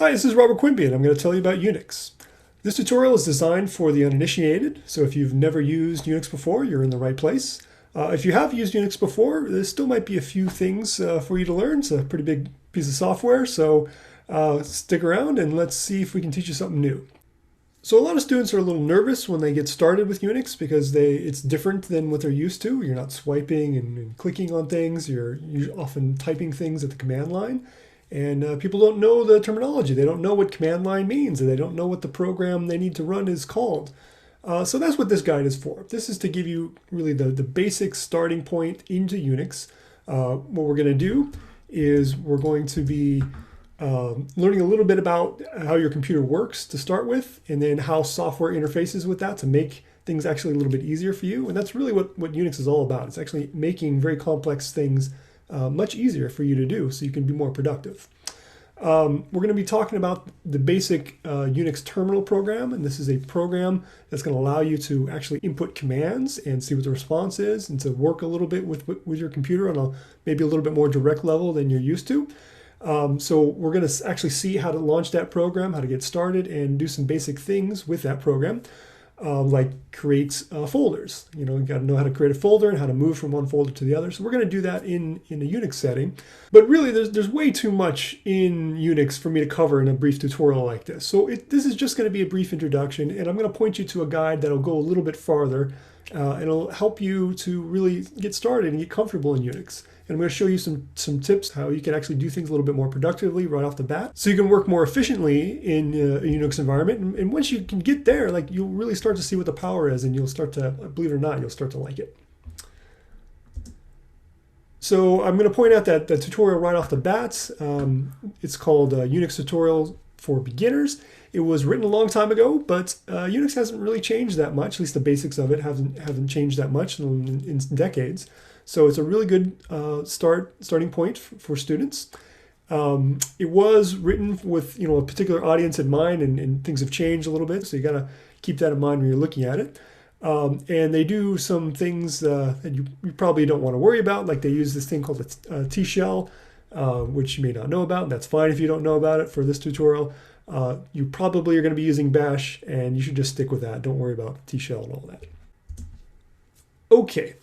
Hi, this is Robert Quimby, and I'm going to tell you about Unix. This tutorial is designed for the uninitiated, so if you've never used Unix before, you're in the right place. If you have used Unix before, there still might be a few things for you to learn. It's a pretty big piece of software, so stick around and let's see if we can teach you something new. So a lot of students are a little nervous when they get started with Unix because it's different than what they're used to. You're not swiping and clicking on things. You're often typing things at the command line. And people don't know the terminology. They don't know what command line means, and they don't know what the program they need to run is called. So that's what this guide is for. This is to give you really the basic starting point into Unix. What we're going to do is we're going to be learning a little bit about how your computer works to start with, and then how software interfaces with that to make things actually a little bit easier for you. And that's really what Unix is all about. It's actually making very complex things much easier for you to do so you can be more productive. We're going to be talking about the basic Unix terminal program, and this is a program that's going to allow you to actually input commands and see what the response is, and to work a little bit with your computer on maybe a little bit more direct level than you're used to. So we're going to actually see how to launch that program, how to get started, and do some basic things with that program. Like create folders. You got to know how to create a folder and how to move from one folder to the other. So we're going to do that in a Unix setting. But really, there's way too much in Unix for me to cover in a brief tutorial like this. So this is just going to be a brief introduction, and I'm going to point you to a guide that'll go a little bit farther, and it'll help you to really get started and get comfortable in Unix. And I'm going to show you some tips how you can actually do things a little bit more productively right off the bat, so you can work more efficiently in a Unix environment. And once you can get there, you'll really start to see what the power is, and you'll start to, believe it or not, you'll start to like it. So I'm going to point out that the tutorial right off the bat. It's called Unix Tutorial for Beginners. It was written a long time ago, but Unix hasn't really changed that much. At least the basics of it haven't changed that much in decades. So it's a really good starting point for students. It was written with a particular audience in mind, and things have changed a little bit. So you got to keep that in mind when you're looking at it. And they do some things that you probably don't want to worry about, like they use this thing called a T-shell, which you may not know about. And that's fine if you don't know about it for this tutorial. You probably are going to be using Bash, and you should just stick with that. Don't worry about T-shell and all that. Okay.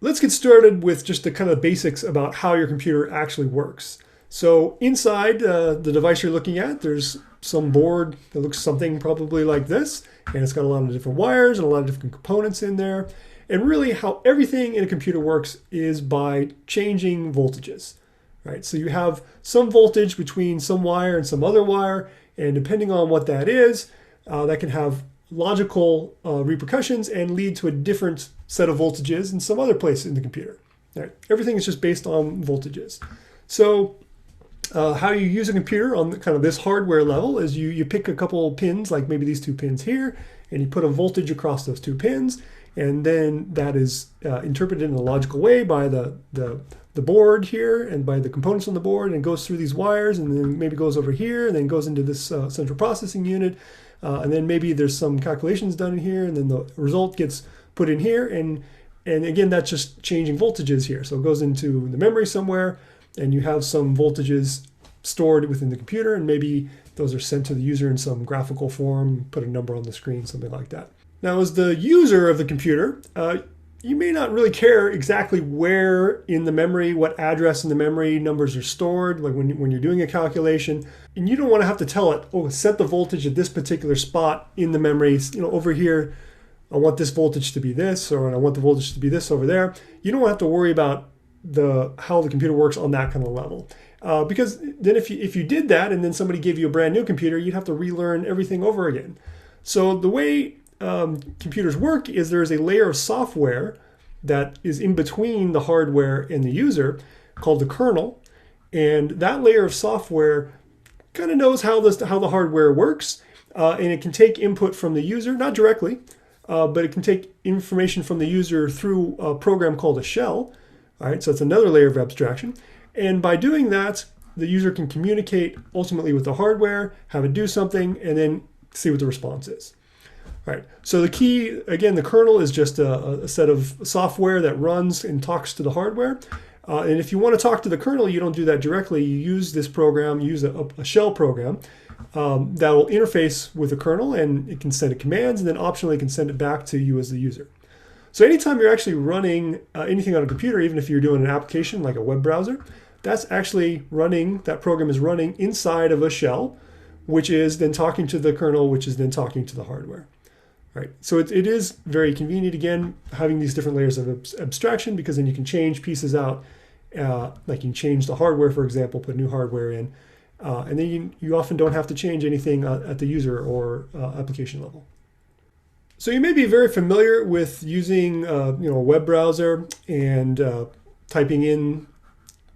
Let's get started with just the kind of basics about how your computer actually works. So inside the device you're looking at, there's some board that looks something probably like this, and it's got a lot of different wires and a lot of different components in there. And really how everything in a computer works is by changing voltages, right? So you have some voltage between some wire and some other wire, and depending on what that is, that can have logical repercussions and lead to a different set of voltages in some other place in the computer. All right. Everything is just based on voltages. So how you use a computer on kind of this hardware level is you pick a couple pins, like maybe these two pins here, and you put a voltage across those two pins, and then that is interpreted in a logical way by the board here and by the components on the board, and goes through these wires, and then maybe goes over here, and then goes into this central processing unit. And then maybe there's some calculations done in here, and then the result gets put in here. And again, that's just changing voltages here. So it goes into the memory somewhere, and you have some voltages stored within the computer, and maybe those are sent to the user in some graphical form, put a number on the screen, something like that. Now, as the user of the computer, you may not really care exactly where in the memory, what address in the memory numbers are stored, like when you're doing a calculation. And you don't want to have to tell it, oh, set the voltage at this particular spot in the memory. Over here, I want this voltage to be this, or I want the voltage to be this over there. You don't have to worry about how the computer works on that kind of level. Because then if you did that and then somebody gave you a brand new computer, you'd have to relearn everything over again. So the way computers work is there is a layer of software that is in between the hardware and the user called the kernel, and that layer of software kind of knows how the hardware works, and it can take input from the user, not directly, but it can take information from the user through a program called a shell. All right, so it's another layer of abstraction, and by doing that, the user can communicate ultimately with the hardware, have it do something, and then see what the response is. All right, so the key, again, the kernel is just a set of software that runs and talks to the hardware. And if you want to talk to the kernel, you don't do that directly. You use this program, use a shell program, that will interface with the kernel, and it can send it commands, and then optionally it can send it back to you as the user. So anytime you're actually running anything on a computer, even if you're doing an application like a web browser, that's actually running, that program is running inside of a shell, which is then talking to the kernel, which is then talking to the hardware. Right. So it is very convenient, again, having these different layers of abstraction, because then you can change pieces out, like you can change the hardware, for example, put new hardware in, and then you often don't have to change anything at the user or application level. So you may be very familiar with using a web browser and typing in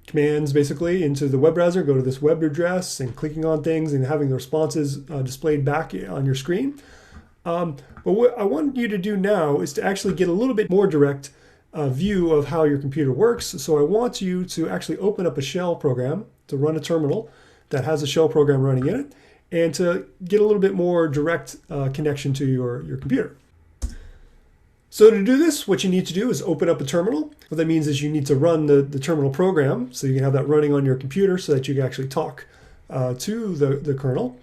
commands basically into the web browser, go to this web address and clicking on things and having the responses displayed back on your screen. But what I want you to do now is to actually get a little bit more direct view of how your computer works. So I want you to actually open up a shell program to run a terminal that has a shell program running in it, and to get a little bit more direct connection to your computer. So to do this, what you need to do is open up a terminal. What that means is you need to run the terminal program, so you can have that running on your computer so that you can actually talk to the kernel.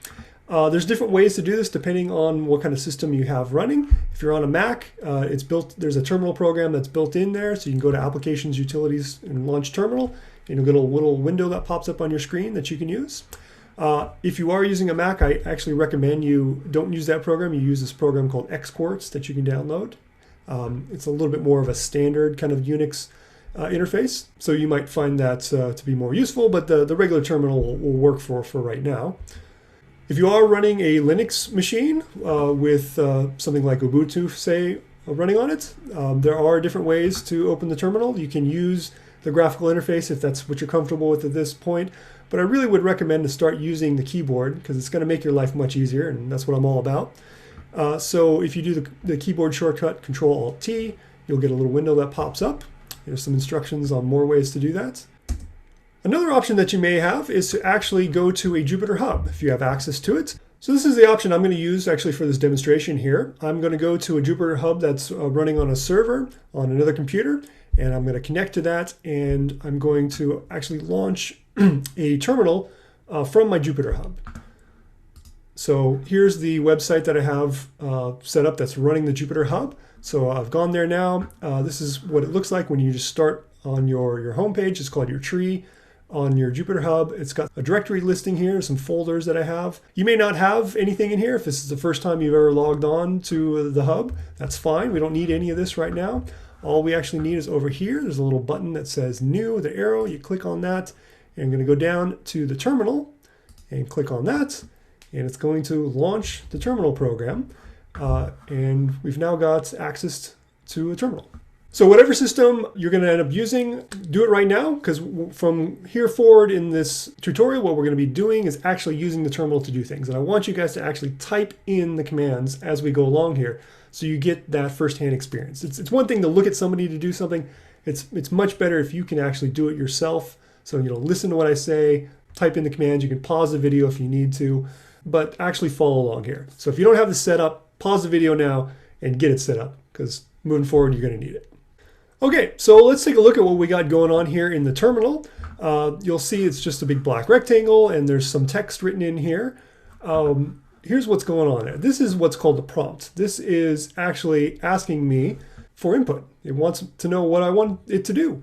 There's different ways to do this depending on what kind of system you have running. If you're on a Mac, there's a terminal program that's built in there, so you can go to Applications, Utilities, and Launch Terminal, and you'll get a little window that pops up on your screen that you can use. If you are using a Mac, I actually recommend you don't use that program. You use this program called Xports that you can download. It's a little bit more of a standard kind of Unix interface, so you might find that to be more useful, but the regular terminal will work for right now. If you are running a Linux machine with something like Ubuntu, say, running on it, there are different ways to open the terminal. You can use the graphical interface if that's what you're comfortable with at this point, but I really would recommend to start using the keyboard, because it's going to make your life much easier, and that's what I'm all about. So if you do the keyboard shortcut Control-Alt-T, you'll get a little window that pops up. There's some instructions on more ways to do that. Another option that you may have is to actually go to a Jupyter Hub if you have access to it. So this is the option I'm going to use actually for this demonstration here. I'm going to go to a Jupyter Hub that's running on a server on another computer, and I'm going to connect to that, and I'm going to actually launch a terminal from my Jupyter Hub. So here's the website that I have set up that's running the Jupyter Hub. So I've gone there now. This is what it looks like when you just start on your home page. It's called your tree on your Jupyter Hub. It's got a directory listing here, some folders that I have. You may not have anything in here if this is the first time you've ever logged on to the hub. That's fine. We don't need any of this right now. All we actually need is over here. There's a little button that says New, the arrow. You click on that, and I'm going to go down to the terminal and click on that, and it's going to launch the terminal program. And we've now got access to a terminal. So whatever system you're going to end up using, do it right now, because from here forward in this tutorial, what we're going to be doing is actually using the terminal to do things. And I want you guys to actually type in the commands as we go along here, so you get that firsthand experience. It's one thing to look at somebody to do something. It's much better if you can actually do it yourself. So listen to what I say, type in the commands. You can pause the video if you need to, but actually follow along here. So if you don't have this set up, pause the video now and get it set up, because moving forward, you're going to need it. Okay, so let's take a look at what we got going on here in the terminal. You'll see it's just a big black rectangle, and there's some text written in here. Here's what's going on there. This is what's called the prompt. This is actually asking me for input. It wants to know what I want it to do.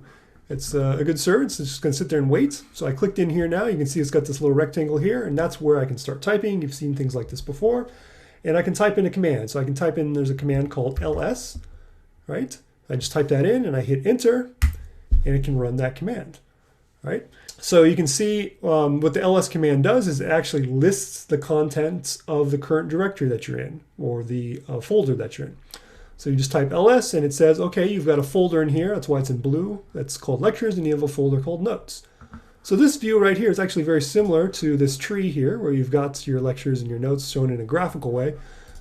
It's a good service. It's just going to sit there and wait. So I clicked in here now. You can see it's got this little rectangle here, and that's where I can start typing. You've seen things like this before. And I can type in a command. So I can type in, there's a command called ls, right? I just type that in and I hit enter, and it can run that command, right? So you can see what the ls command does is it actually lists the contents of the current directory that you're in, or the folder that you're in. So you just type ls and it says, okay, you've got a folder in here. That's why it's in blue. That's called lectures, and you have a folder called notes. So this view right here is actually very similar to this tree here, where you've got your lectures and your notes shown in a graphical way.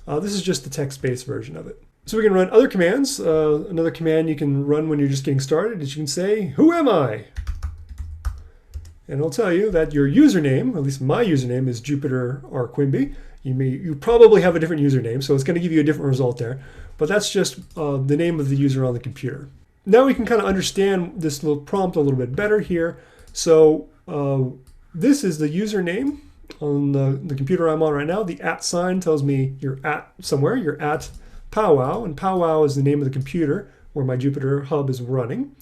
This is just the text-based version of it. So we can run other commands. Another command you can run when you're just getting started is you can say, who am I? And it'll tell you that your username, at least my username, is Jupyter R. Quimby. You probably have a different username, so it's going to give you a different result there. But that's just the name of the user on the computer. Now we can kind of understand this little prompt a little bit better here. So this is the username on the computer I'm on right now, the @ sign tells me you're at somewhere. You're at powwow, and powwow is the name of the computer where my Jupyter Hub is running.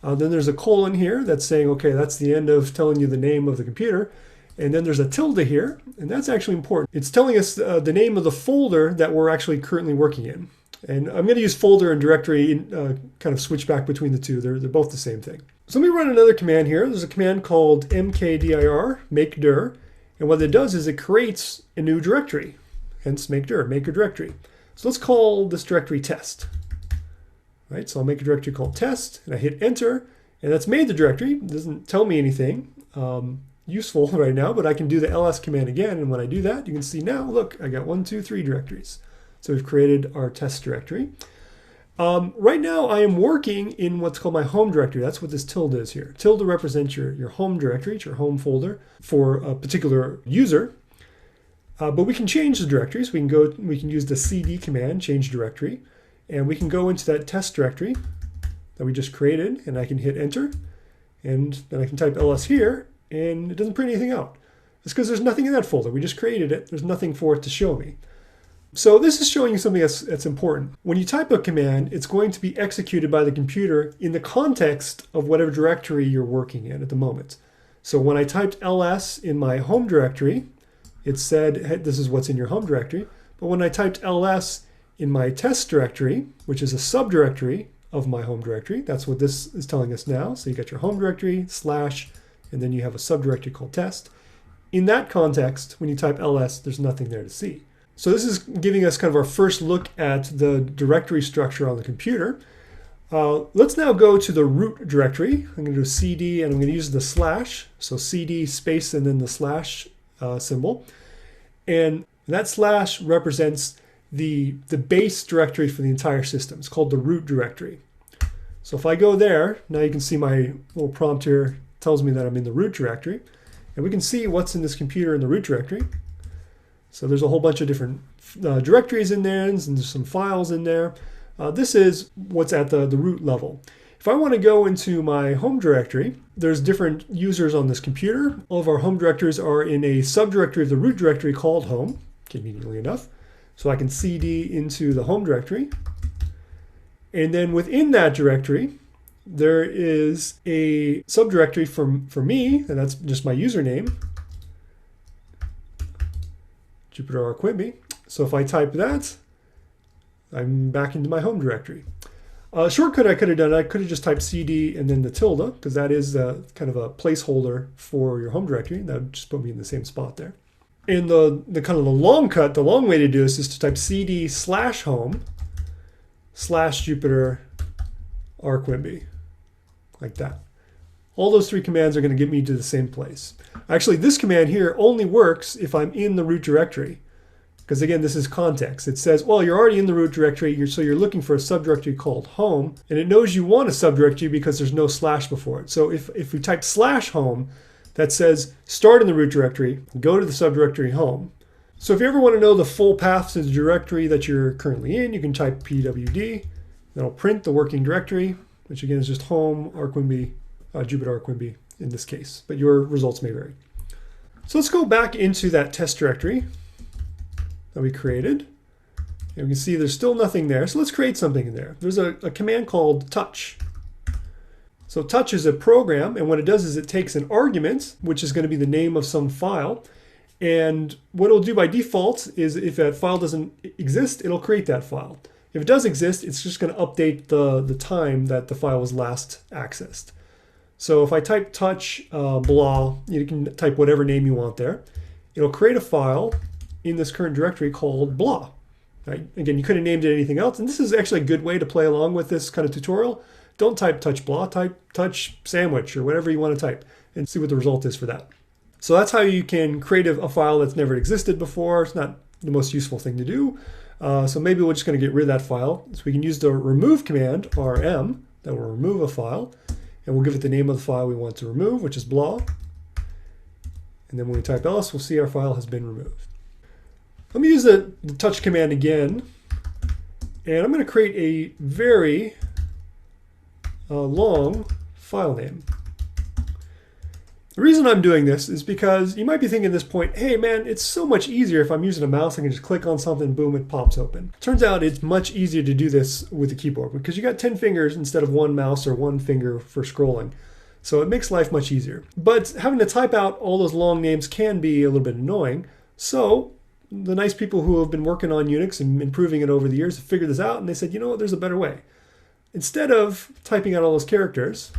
Then there's a colon here that's saying, okay, that's the end of telling you the name of the computer. And then there's a tilde here, and that's actually important. It's telling us the name of the folder that we're actually currently working in. And I'm going to use folder and directory, kind of switch back between the two. They're both the same thing. So let me run another command here. There's a command called mkdir, make dir. And what it does is it creates a new directory, hence make dir, make a directory. So let's call this directory test. Right, so I'll make a directory called test, and I hit enter, and that's made the directory. It doesn't tell me anything useful right now, but I can do the ls command again, and when I do that, you can see now, look, I got 1, 2, 3 directories. So we've created our test directory. Right now, I am working in what's called my home directory. That's what this tilde is here. Tilde represents your home directory, it's your home folder for a particular user. But we can change the directories. We can use the cd command, change directory, and we can go into that test directory that we just created, and I can hit enter, and then I can type ls here, and it doesn't print anything out. It's because there's nothing in that folder. We just created it. There's nothing for it to show me. So this is showing you something that's important. When you type a command, it's going to be executed by the computer in the context of whatever directory you're working in at the moment. So when I typed ls in my home directory, it said, hey, this is what's in your home directory. But when I typed ls in my test directory, which is a subdirectory of my home directory, that's what this is telling us now. So you got your home directory, /, and then you have a subdirectory called test. In that context, when you type ls, there's nothing there to see. So this is giving us kind of our first look at the directory structure on the computer. Let's now go to the root directory. I'm going to do cd, and I'm going to use the /, so cd space and then the / symbol. And that / represents the base directory for the entire system. It's called the root directory. So if I go there, now you can see my little prompt here tells me that I'm in the root directory. And we can see what's in this computer in the root directory. So there's a whole bunch of different directories in there, and there's some files in there. This is what's at the root level. If I want to go into my home directory, there's different users on this computer. All of our home directories are in a subdirectory of the root directory called home, conveniently enough. So I can cd into the home directory. And then within that directory, there is a subdirectory for me, and that's just my username, Jupyter Arquimbi. So if I type that, I'm back into my home directory. A shortcut I could have done, I could have just typed cd and then the tilde, because that is kind of a placeholder for your home directory. That would just put me in the same spot there. And the kind of the long cut, the long way to do this is to type cd /home /Jupyter Arquimbi, like that. All those three commands are going to get me to the same place. Actually, this command here only works if I'm in the root directory. Because again, this is context. It says, well, you're already in the root directory, so you're looking for a subdirectory called home, and it knows you want a subdirectory because there's no / before it. So if we type /home, that says start in the root directory, go to the subdirectory home. So if you ever want to know the full path to the directory that you're currently in, you can type pwd. That'll print the working directory, which again is just home, Arquimbi, Jupyter Arquimbi in this case, but your results may vary. So let's go back into that test directory that we created. And we can see there's still nothing there. So let's create something in there. There's a command called touch. So touch is a program, and what it does is it takes an argument, which is going to be the name of some file. And what it'll do by default is if that file doesn't exist, it'll create that file. If it does exist, it's just going to update the time that the file was last accessed. So if I type touch blah, you can type whatever name you want there. It'll create a file in this current directory called blah. Right? Again, you could have named it anything else, and this is actually a good way to play along with this kind of tutorial. Don't type touch blah, type touch sandwich or whatever you want to type and see what the result is for that. So that's how you can create a file that's never existed before. It's not the most useful thing to do. So maybe we're just going to get rid of that file. So we can use the remove command, rm, that will remove a file. And we'll give it the name of the file we want to remove, which is blah. And then when we type ls, we'll see our file has been removed. Let me use the touch command again. And I'm going to create a very long file name. The reason I'm doing this is because you might be thinking at this point, hey man, it's so much easier if I'm using a mouse. I can just click on something, boom, it pops open. Turns out it's much easier to do this with the keyboard because you got 10 fingers instead of one mouse or one finger for scrolling. So it makes life much easier. But having to type out all those long names can be a little bit annoying. So the nice people who have been working on Unix and improving it over the years have figured this out, and they said, you know what, there's a better way. Instead of typing out all those characters,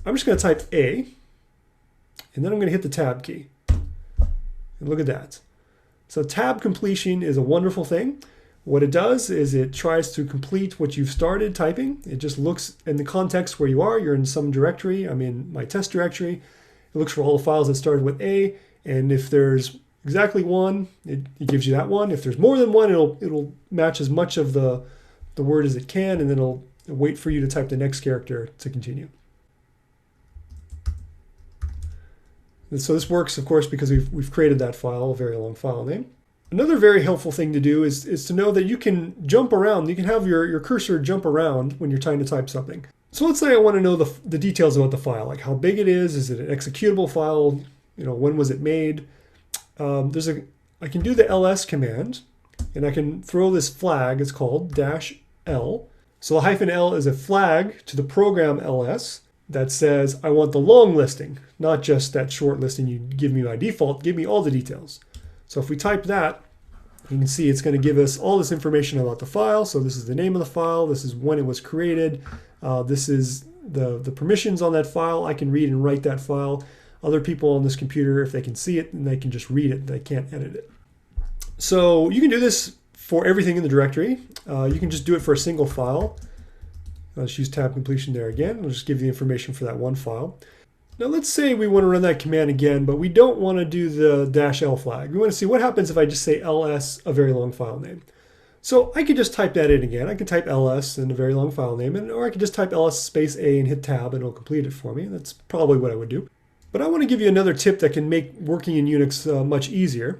I'm just going to type A, and then I'm going to hit the tab key. And look at that. So tab completion is a wonderful thing. What it does is it tries to complete what you've started typing. It just looks in the context where you are. You're in some directory. I'm in my test directory. It looks for all the files that started with A, and if there's exactly one, it gives you that one. If there's more than one, it'll match as much of the word as it can, and then it'll wait for you to type the next character to continue. And so this works, of course, because we've created that file, a very long file name. Another very helpful thing to do is to know that you can jump around. You can have your cursor jump around when you're trying to type something. So let's say I want to know the details about the file, like how big it is it an executable file, when was it made. I can do the ls command, and I can throw this flag. It's called -l. So the -l is a flag to the program ls that says I want the long listing, not just that short listing you give me by default. Give me all the details. So if we type that, you can see it's going to give us all this information about the file. So this is the name of the file. This is when it was created. This is the permissions on that file. I can read and write that file. Other people on this computer, if they can see it, then they can just read it. They can't edit it. So you can do this for everything in the directory. You can just do it for a single file. Let's use tab completion there again. We'll just give you the information for that one file. Now let's say we want to run that command again, but we don't want to do the -l flag. We want to see what happens if I just say ls, a very long file name. So I could just type that in again. I can type ls and a very long file name, or I could just type ls space a and hit tab and it'll complete it for me. That's probably what I would do. But I want to give you another tip that can make working in Unix much easier.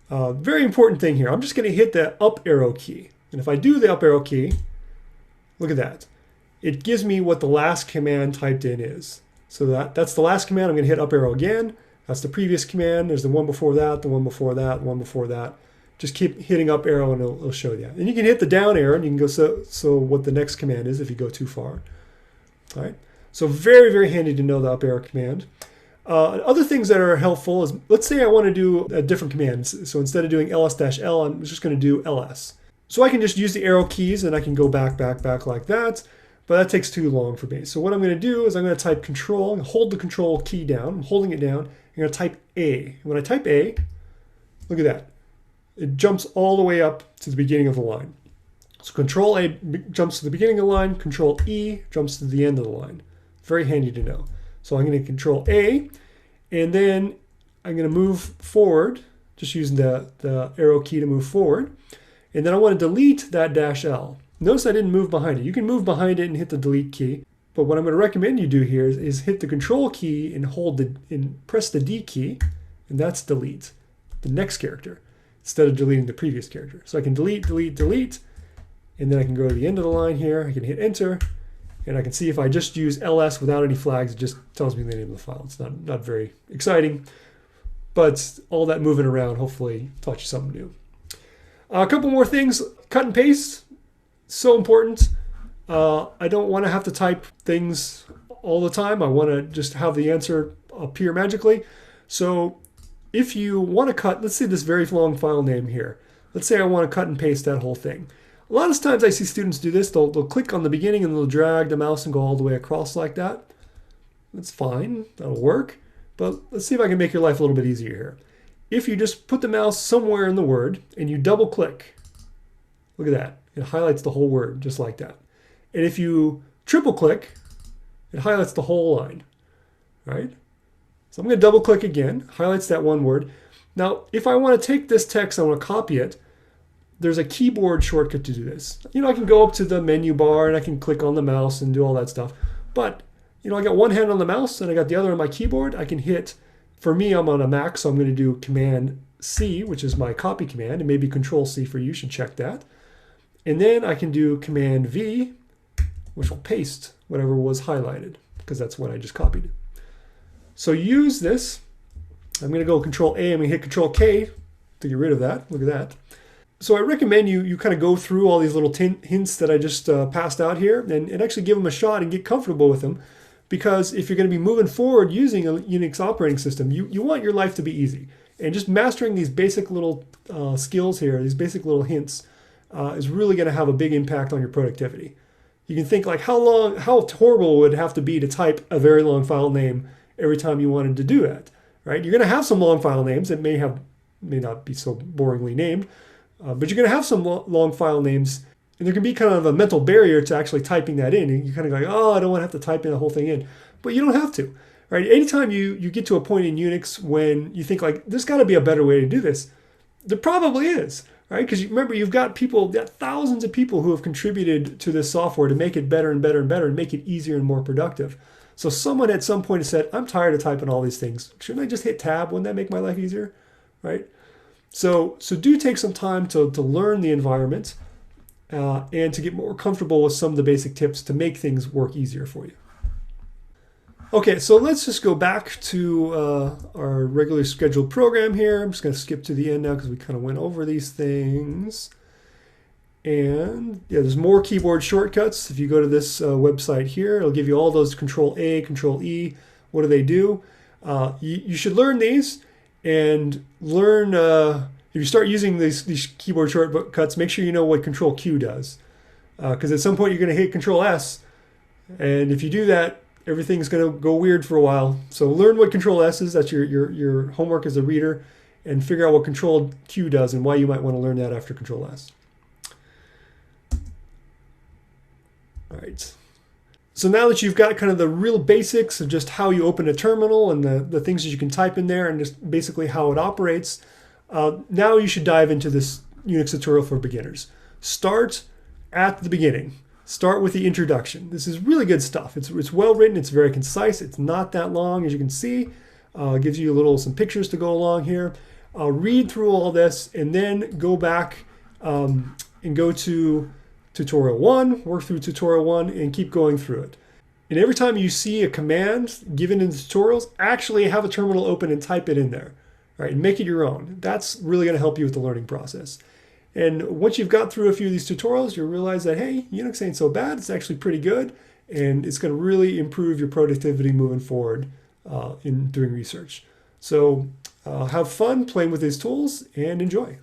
Very important thing here. I'm just going to hit the up arrow key. And if I do the up arrow key, look at that. It gives me what the last command typed in is. So that's the last command. I'm going to hit up arrow again. That's the previous command. There's the one before that, the one before that, the one before that. Just keep hitting up arrow and it'll show you. And you can hit the down arrow and you can go so what the next command is if you go too far. All right. So very, very handy to know the up arrow command. Other things that are helpful is, let's say I want to do a different command. So instead of doing ls-l, I'm just going to do ls. So I can just use the arrow keys and I can go back like that. But that takes too long for me. So what I'm going to do is I'm going to type control and hold the control key down. I'm holding it down. I'm going to type A. And when I type A, look at that. It jumps all the way up to the beginning of the line. So control A jumps to the beginning of the line. Control E jumps to the end of the line. Very handy to know. So I'm going to control A, and then I'm going to move forward, just using the arrow key to move forward. And then I want to delete that -l. Notice I didn't move behind it. You can move behind it and hit the delete key. But what I'm going to recommend you do here is hit the control key and press the D key, and that's delete the next character instead of deleting the previous character. So I can delete, and then I can go to the end of the line here. I can hit enter, and I can see if I just use ls without any flags, it just tells me the name of the file. It's not very exciting, but all that moving around hopefully taught you something new. A couple more things. Cut and paste. So important. I don't want to have to type things all the time. I want to just have the answer appear magically. So if you want to cut, let's say this very long file name here. Let's say I want to cut and paste that whole thing. A lot of times I see students do this. They'll click on the beginning and they'll drag the mouse and go all the way across like that. That's fine. That'll work. But let's see if I can make your life a little bit easier here. If you just put the mouse somewhere in the word and you double click, look at that. It highlights the whole word just like that. And if you triple click, it highlights the whole line, right? So I'm going to double click again, highlights that one word. Now, if I want to take this text, I want to copy it, there's a keyboard shortcut to do this. I can go up to the menu bar and I can click on the mouse and do all that stuff. But, I got one hand on the mouse and I got the other on my keyboard. I can hit, for me, I'm on a Mac, so I'm going to do Command C, which is my copy command, and maybe Control C for you should check that. And then I can do Command V, which will paste whatever was highlighted, because that's what I just copied. So use this. I'm going to go Control A. I'm going to hit Control K to get rid of that. Look at that. So I recommend you kind of go through all these little hints that I just passed out here and actually give them a shot and get comfortable with them. Because if you're going to be moving forward using a Unix operating system, you want your life to be easy. And just mastering these basic little skills here, these basic little hints, is really going to have a big impact on your productivity. You can think like how horrible it would have to be to type a very long file name every time you wanted to do that, right? You're going to have some long file names that may not be so boringly named, but you're going to have some long file names, and there can be kind of a mental barrier to actually typing that in. And you kind of go, oh, I don't want to have to type in the whole thing in, but you don't have to, right? Anytime you get to a point in Unix when you think like, there's got to be a better way to do this, there probably is, right? Because remember, you've got thousands of people who have contributed to this software to make it better and better and better and make it easier and more productive. So someone at some point has said, I'm tired of typing all these things. Shouldn't I just hit tab? Wouldn't that make my life easier, right? So do take some time to learn the environment and to get more comfortable with some of the basic tips to make things work easier for you. Okay, so let's just go back to our regularly scheduled program here. I'm just going to skip to the end now because we kind of went over these things. And yeah, there's more keyboard shortcuts. If you go to this website here, it'll give you all those Control A, Control E. What do they do? You should learn these and learn, if you start using these keyboard shortcuts, make sure you know what Control Q does. Because at some point you're going to hit Control S. And if you do that, everything's going to go weird for a while. So learn what Control S is. That's your homework as a reader. And figure out what Control Q does and why you might want to learn that after Control S. All right. So now that you've got kind of the real basics of just how you open a terminal and the things that you can type in there and just basically how it operates, now you should dive into this Unix tutorial for beginners. Start at the beginning. Start with the introduction. This is really good stuff. It's well written. It's very concise. It's not that long, as you can see. It gives you some pictures to go along here. Read through all this and then go back and go to tutorial 1, work through tutorial 1, and keep going through it. And every time you see a command given in the tutorials, actually have a terminal open and type it in there, right? And make it your own. That's really going to help you with the learning process. And once you've got through a few of these tutorials, you'll realize that, hey, Unix ain't so bad. It's actually pretty good, and it's going to really improve your productivity moving forward in doing research. So have fun playing with these tools and enjoy.